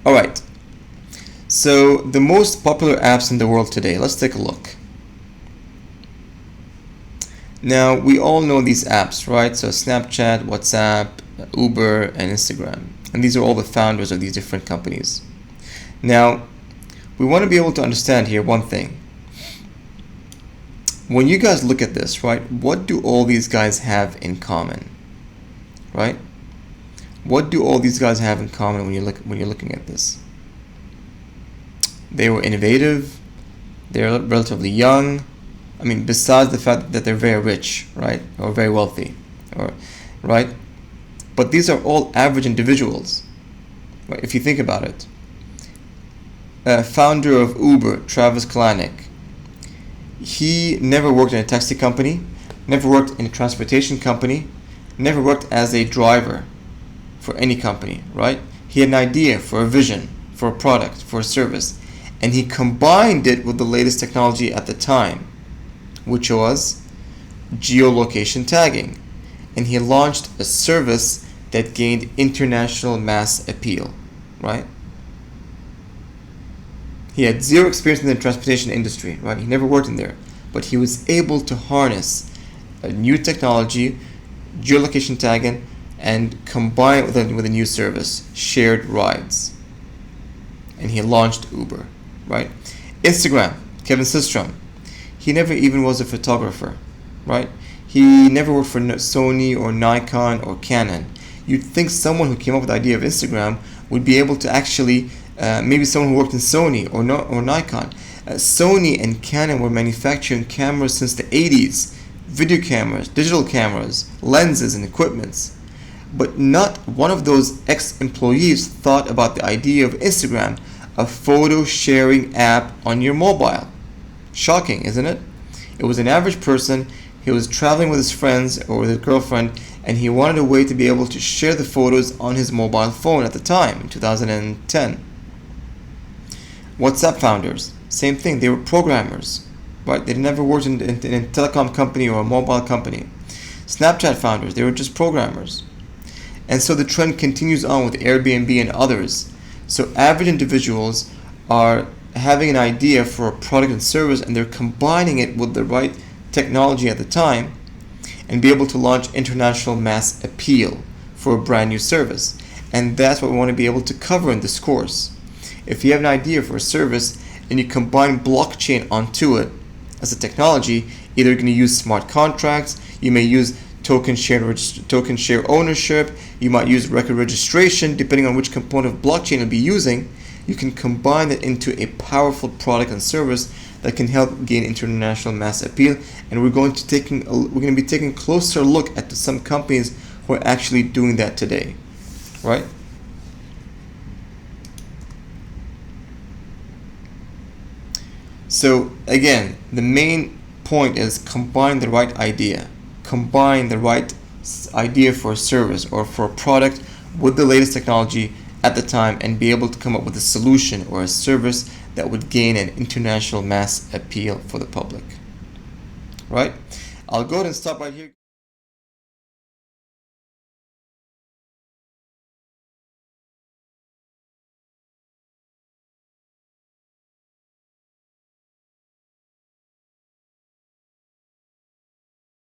Alright, so the most popular apps in the world today, let's take a look. Now, we all know these apps, right? So Snapchat, WhatsApp, Uber, and Instagram. And these are all the founders of these different companies. Now, we want to be able to understand here one thing. When you guys look at this, right, what do all these guys have in common, right? What do all these guys have in common when you're looking at this? They were innovative. They're relatively young. I mean, besides the fact that they're very rich, right, or very wealthy, or right, but these are all average individuals, right? If you think about it, founder of Uber, Travis Kalanick, he never worked in a taxi company, never worked in a transportation company, never worked as a driver for any company, right? He had an idea for a vision, for a product, for a service, and he combined it with the latest technology at the time, which was geolocation tagging. And he launched a service that gained international mass appeal, right? He had zero experience in the transportation industry, right? He never worked in there, but he was able to harness a new technology, geolocation tagging, and combine it with a new service, shared rides. And he launched Uber, right? Instagram, Kevin Systrom, he never even was a photographer, right? He never worked for Sony or Nikon or Canon. You'd think someone who came up with the idea of Instagram would be able to actually, maybe someone who worked in Sony or Nikon. Sony and Canon were manufacturing cameras since the 80s, video cameras, digital cameras, lenses and equipments. But not one of those ex-employees thought about the idea of Instagram, a photo sharing app on your mobile. Shocking, isn't it? It was an average person. He was traveling with his friends or with his girlfriend, and he wanted a way to be able to share the photos on his mobile phone at the time, in 2010. WhatsApp founders, same thing. They were programmers, right? They never worked in a telecom company or a mobile company. Snapchat founders, they were just programmers. And so the trend continues on with Airbnb and others. So average individuals are having an idea for a product and service, and they're combining it with the right technology at the time and be able to launch international mass appeal for a brand new service. And that's what we want to be able to cover in this course. If you have an idea for a service and you combine blockchain onto it as a technology, either you're going to use smart contracts, you may use token share ownership, you might use record registration, depending on which component of blockchain you'll be using. You can combine it into a powerful product and service that can help gain international mass appeal. And we're going to be taking a closer look at some companies who are actually doing that today, right? So again, the main point is combine the right idea. Combine the right idea for a service or for a product with the latest technology at the time and be able to come up with a solution or a service that would gain an international mass appeal for the public. Right? I'll go ahead and stop right here.